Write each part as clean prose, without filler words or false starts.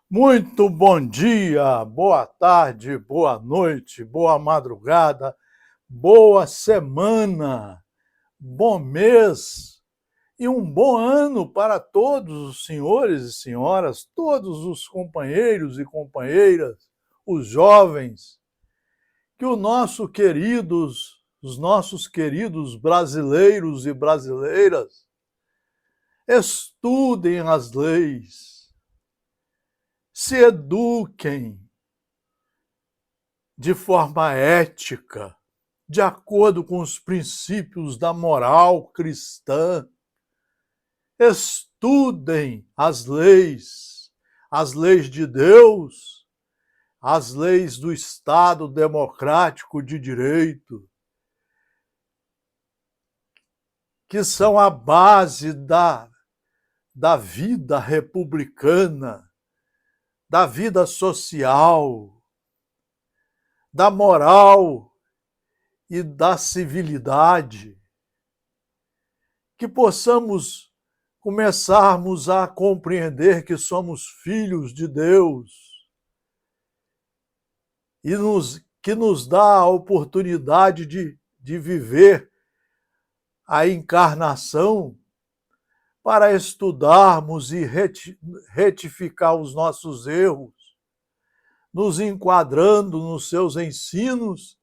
Muito bom dia, boa tarde, boa noite, boa madrugada, boa semana, bom mês e um bom ano para todos os senhores e senhoras, todos os companheiros e companheiras, os jovens, que os nossos queridos brasileiros e brasileiras estudem as leis, se eduquem de forma ética, de acordo com os princípios da moral cristã. Estudem as leis de Deus, as leis do Estado democrático de direito, que são a base da vida republicana, da vida social, da moral e da civilidade, que possamos começarmos a compreender que somos filhos de Deus e que nos dá a oportunidade de viver a encarnação para estudarmos e retificar os nossos erros, nos enquadrando nos seus ensinos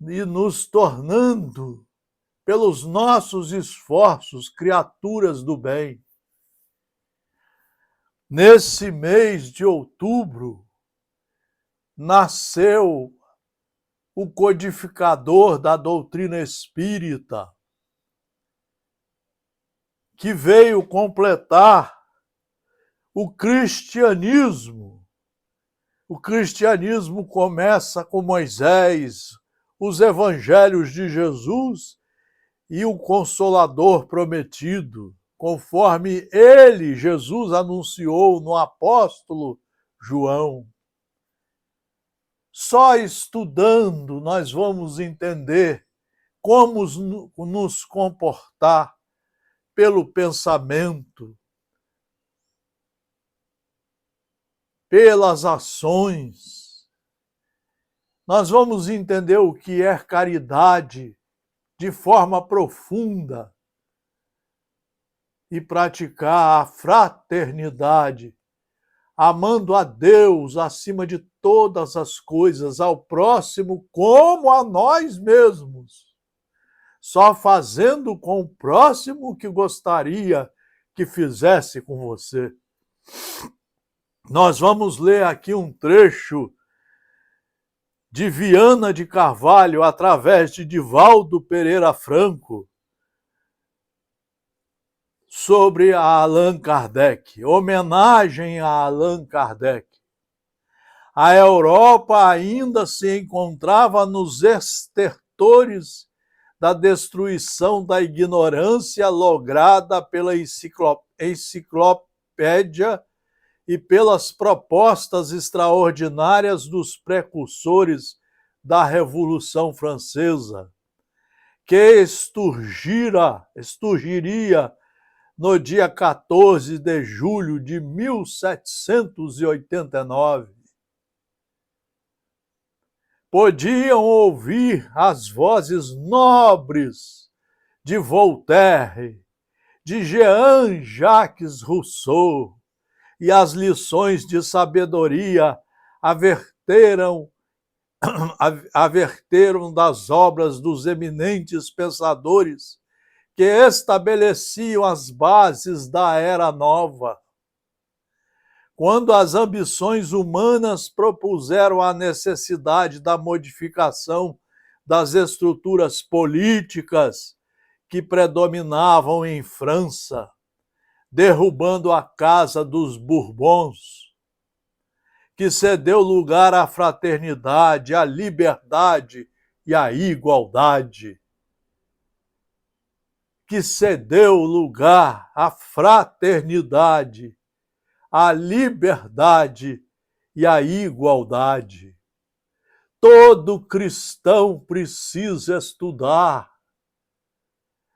e nos tornando, pelos nossos esforços, criaturas do bem. Nesse mês de outubro, nasceu o codificador da doutrina espírita, que veio completar o cristianismo. O cristianismo começa com Moisés, os evangelhos de Jesus e o Consolador prometido, conforme ele, Jesus, anunciou no apóstolo João. Só estudando nós vamos entender como nos comportar pelo pensamento, pelas ações. Nós vamos entender o que é caridade de forma profunda e praticar a fraternidade, amando a Deus acima de todas as coisas, ao próximo como a nós mesmos, só fazendo com o próximo o que gostaria que fizesse com você. Nós vamos ler aqui um trecho de Viana de Carvalho, através de Divaldo Pereira Franco, sobre a Allan Kardec, homenagem a Allan Kardec. A Europa ainda se encontrava nos estertores da destruição da ignorância lograda pela enciclopédia e pelas propostas extraordinárias dos precursores da Revolução Francesa, que esturgiria no dia 14 de julho de 1789. Podiam ouvir as vozes nobres de Voltaire, de Jean-Jacques Rousseau, e as lições de sabedoria averteram das obras dos eminentes pensadores que estabeleciam as bases da Era Nova. Quando as ambições humanas propuseram a necessidade da modificação das estruturas políticas que predominavam em França, derrubando a casa dos Bourbons, que cedeu lugar à fraternidade, à liberdade e à igualdade, que cedeu lugar à fraternidade, à liberdade e à igualdade. Todo cristão precisa estudar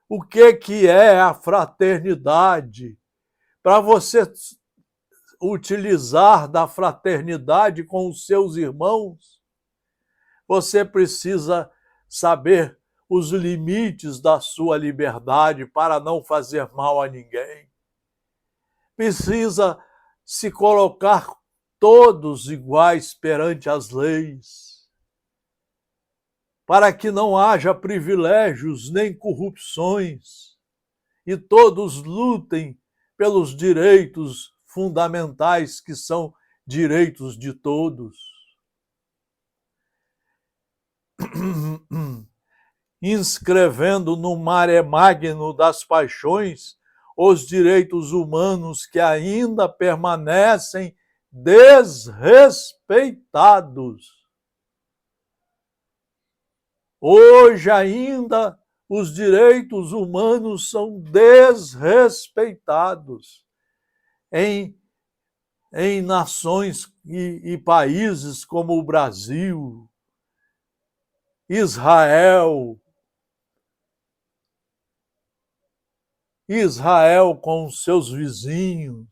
o que é a fraternidade, para você utilizar da fraternidade com os seus irmãos, você precisa saber os limites da sua liberdade para não fazer mal a ninguém. Precisa se colocar todos iguais perante as leis, para que não haja privilégios nem corrupções, e todos lutem pelos direitos fundamentais que são direitos de todos. Inscrevendo no mare magno das paixões os direitos humanos que ainda permanecem desrespeitados. Hoje ainda os direitos humanos são desrespeitados em nações e países como o Brasil, Israel com seus vizinhos.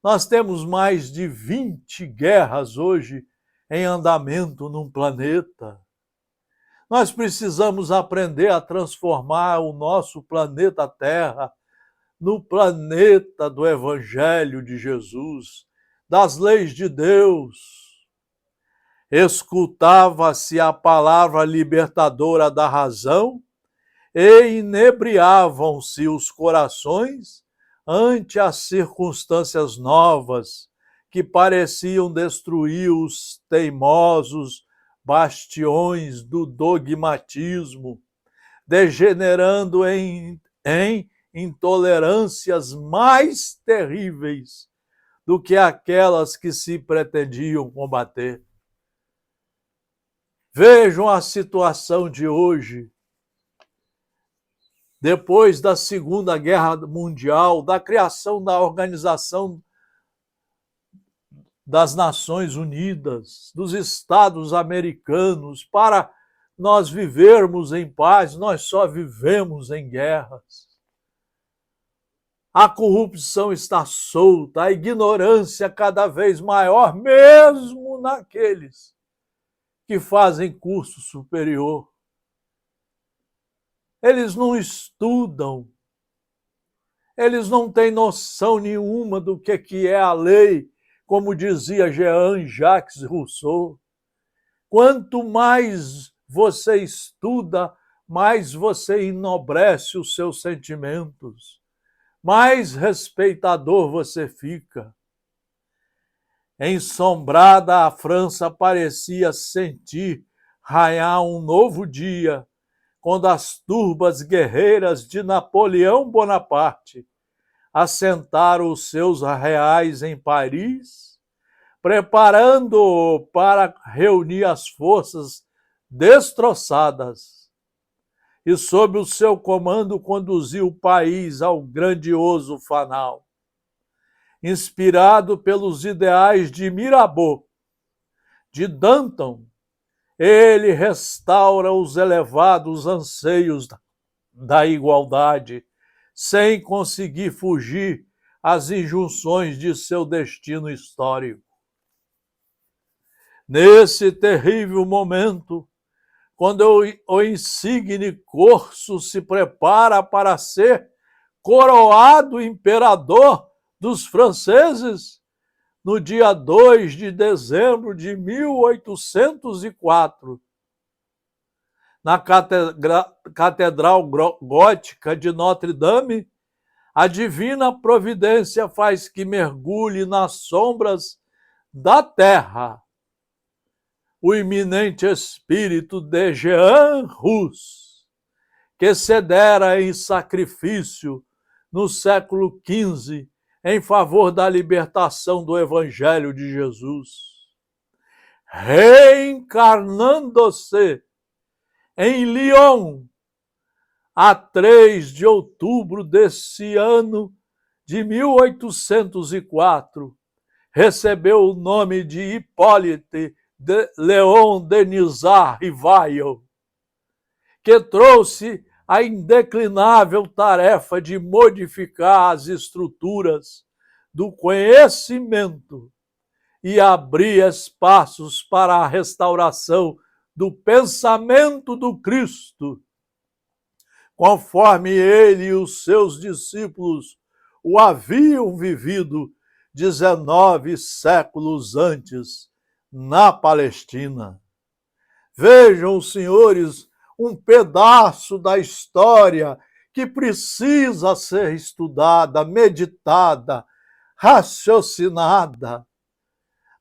Nós temos mais de 20 guerras hoje em andamento num planeta. Nós precisamos aprender a transformar o nosso planeta Terra no planeta do Evangelho de Jesus, das leis de Deus. Escutava-se a palavra libertadora da razão e inebriavam-se os corações ante as circunstâncias novas que pareciam destruir os teimosos bastiões do dogmatismo, degenerando em intolerâncias mais terríveis do que aquelas que se pretendiam combater. Vejam a situação de hoje, depois da Segunda Guerra Mundial, da criação da Organização das Nações Unidas, dos Estados Americanos, para nós vivermos em paz, nós só vivemos em guerras. A corrupção está solta, a ignorância cada vez maior, mesmo naqueles que fazem curso superior. Eles não estudam, eles não têm noção nenhuma do que é a lei, como dizia Jean-Jacques Rousseau. Quanto mais você estuda, mais você enobrece os seus sentimentos, mais respeitador você fica. Ensombrada, a França parecia sentir raiar um novo dia, quando as turbas guerreiras de Napoleão Bonaparte assentaram os seus reais em Paris, preparando-o para reunir as forças destroçadas e, sob o seu comando, conduziu o país ao grandioso fanal. Inspirado pelos ideais de Mirabeau, de Danton, ele restaura os elevados anseios da igualdade, sem conseguir fugir às injunções de seu destino histórico. Nesse terrível momento, quando o insigne corso se prepara para ser coroado imperador dos franceses, no dia 2 de dezembro de 1804, na Catedral Gótica de Notre-Dame, a divina providência faz que mergulhe nas sombras da terra o iminente espírito de Jean Hus, que cedera em sacrifício no século XV em favor da libertação do Evangelho de Jesus. Reencarnando-se em Lyon, a 3 de outubro desse ano de 1804, recebeu o nome de Hippolyte de Léon Denisard Rivail, que trouxe a indeclinável tarefa de modificar as estruturas do conhecimento e abrir espaços para a restauração do pensamento do Cristo, conforme ele e os seus discípulos o haviam vivido 19 séculos antes na Palestina. Vejam, senhores, um pedaço da história que precisa ser estudada, meditada, raciocinada,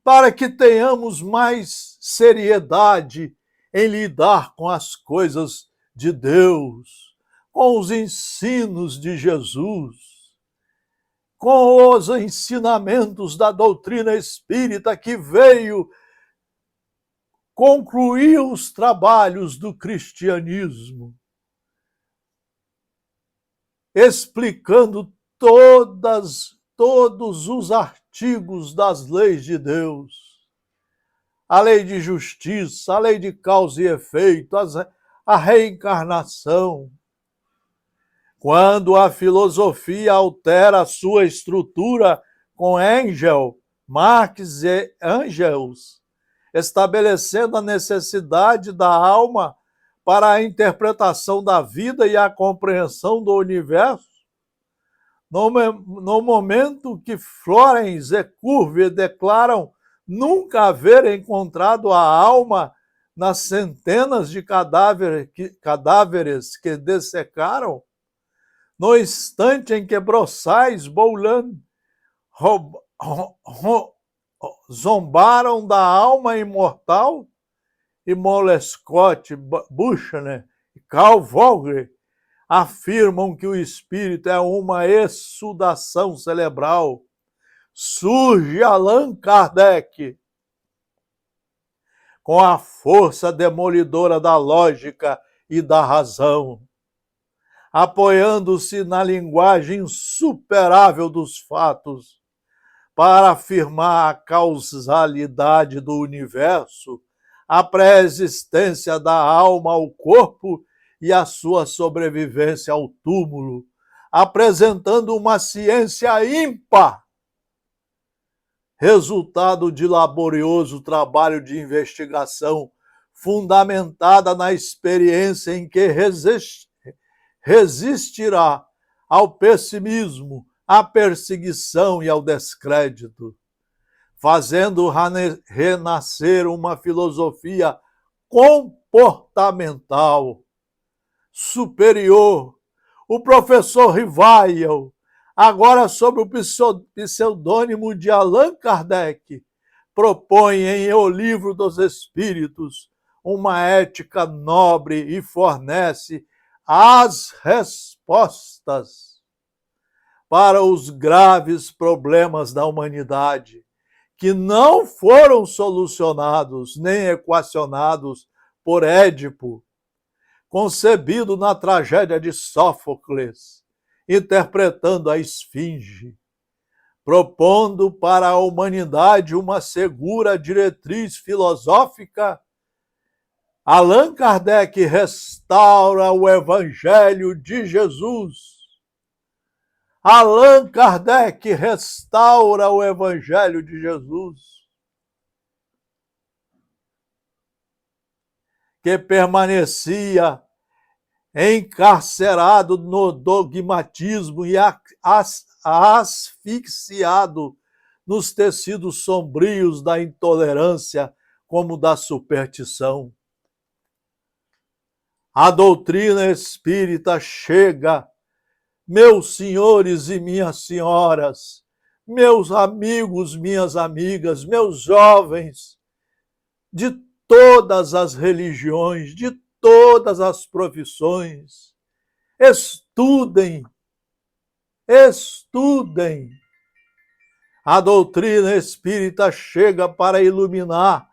para que tenhamos mais seriedade em lidar com as coisas de Deus, com os ensinos de Jesus, com os ensinamentos da doutrina espírita que veio concluir os trabalhos do cristianismo, explicando todos os artigos das leis de Deus, a lei de justiça, a lei de causa e efeito, a reencarnação. Quando a filosofia altera a sua estrutura com Marx e Engels, estabelecendo a necessidade da alma para a interpretação da vida e a compreensão do universo, no momento que Florenz e Curve declaram nunca haver encontrado a alma nas centenas de cadáveres que dessecaram, no instante em que Brossais, Boulan zombaram da alma imortal, e Molescott, Buchner e Carl Vogler afirmam que o espírito é uma exsudação cerebral, surge Allan Kardec com a força demolidora da lógica e da razão, apoiando-se na linguagem insuperável dos fatos, para afirmar a causalidade do universo, a pré-existência da alma ao corpo e a sua sobrevivência ao túmulo, apresentando uma ciência ímpar, resultado de laborioso trabalho de investigação fundamentada na experiência em que resistirá ao pessimismo, à perseguição e ao descrédito, fazendo renascer uma filosofia comportamental superior. O professor Rivail, agora sob o pseudônimo de Allan Kardec, propõe em O Livro dos Espíritos uma ética nobre e fornece as respostas para os graves problemas da humanidade, que não foram solucionados nem equacionados por Édipo, concebido na tragédia de Sófocles, interpretando a Esfinge, propondo para a humanidade uma segura diretriz filosófica. Allan Kardec restaura o Evangelho de Jesus. Allan Kardec restaura o Evangelho de Jesus, que permanecia encarcerado no dogmatismo e asfixiado nos tecidos sombrios da intolerância como da superstição. A doutrina espírita chega, meus senhores e minhas senhoras, meus amigos, minhas amigas, meus jovens, de todas as religiões, de todas as profissões, estudem, estudem. A doutrina espírita chega para iluminar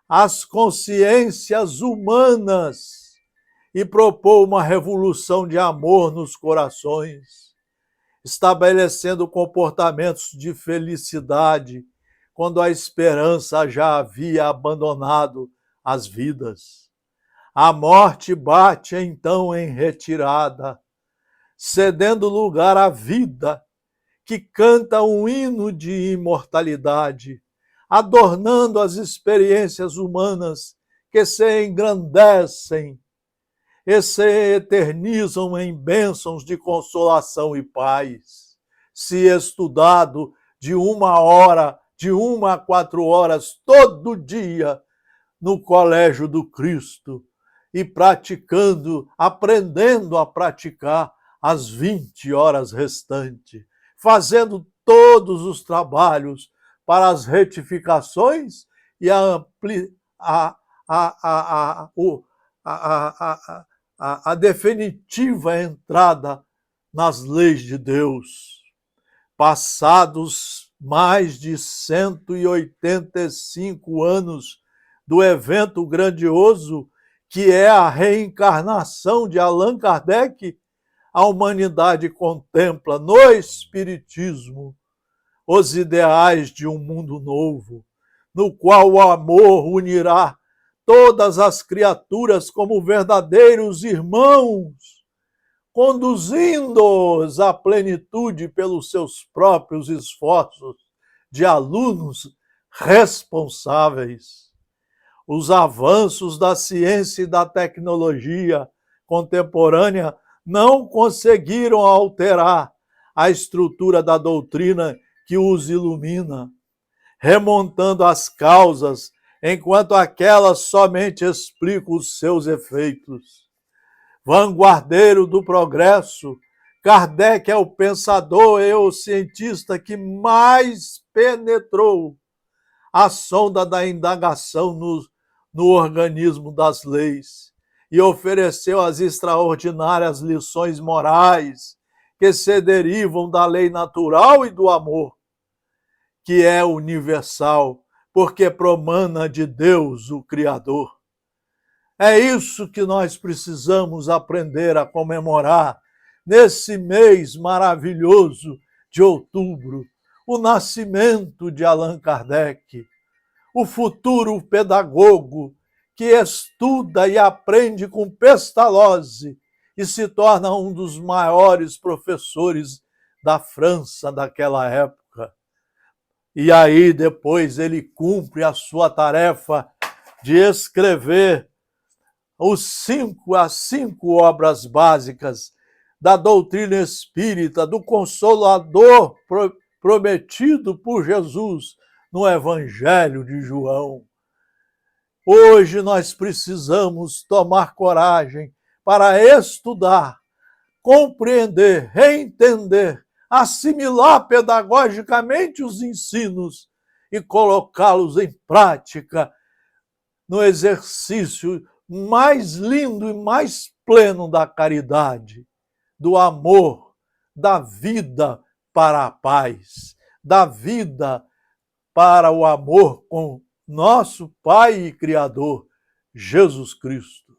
as consciências humanas e propor uma revolução de amor nos corações, estabelecendo comportamentos de felicidade quando a esperança já havia abandonado as vidas. A morte bate então em retirada, cedendo lugar à vida, que canta um hino de imortalidade, adornando as experiências humanas que se engrandecem e se eternizam em bênçãos de consolação e paz. Se estudado de 1 hora, de 1 a 4 horas, todo dia, no Colégio do Cristo, e praticando, aprendendo a praticar as 20 horas restantes, fazendo todos os trabalhos para as retificações e a definitiva entrada nas leis de Deus. Passados mais de 185 anos do evento grandioso que é a reencarnação de Allan Kardec, a humanidade contempla no Espiritismo os ideais de um mundo novo, no qual o amor unirá todas as criaturas como verdadeiros irmãos, conduzindo-os à plenitude pelos seus próprios esforços de alunos responsáveis. Os avanços da ciência e da tecnologia contemporânea não conseguiram alterar a estrutura da doutrina que os ilumina, remontando as causas, enquanto aquelas somente explicam os seus efeitos. Vanguardeiro do progresso, Kardec é o pensador e o cientista que mais penetrou a sonda da indagação no organismo das leis e ofereceu as extraordinárias lições morais que se derivam da lei natural e do amor, que é universal, porque promana de Deus, o Criador. É isso que nós precisamos aprender a comemorar nesse mês maravilhoso de outubro, o nascimento de Allan Kardec, o futuro pedagogo que estuda e aprende com Pestalozzi e se torna um dos maiores professores da França daquela época. E aí depois ele cumpre a sua tarefa de escrever as 5 obras básicas da doutrina espírita, do Consolador prometido por Jesus no Evangelho de João. Hoje nós precisamos tomar coragem para estudar, compreender, reentender, assimilar pedagogicamente os ensinos e colocá-los em prática no exercício mais lindo e mais pleno da caridade, do amor, da vida para a paz, da vida para o amor com nosso Pai e Criador, Jesus Cristo.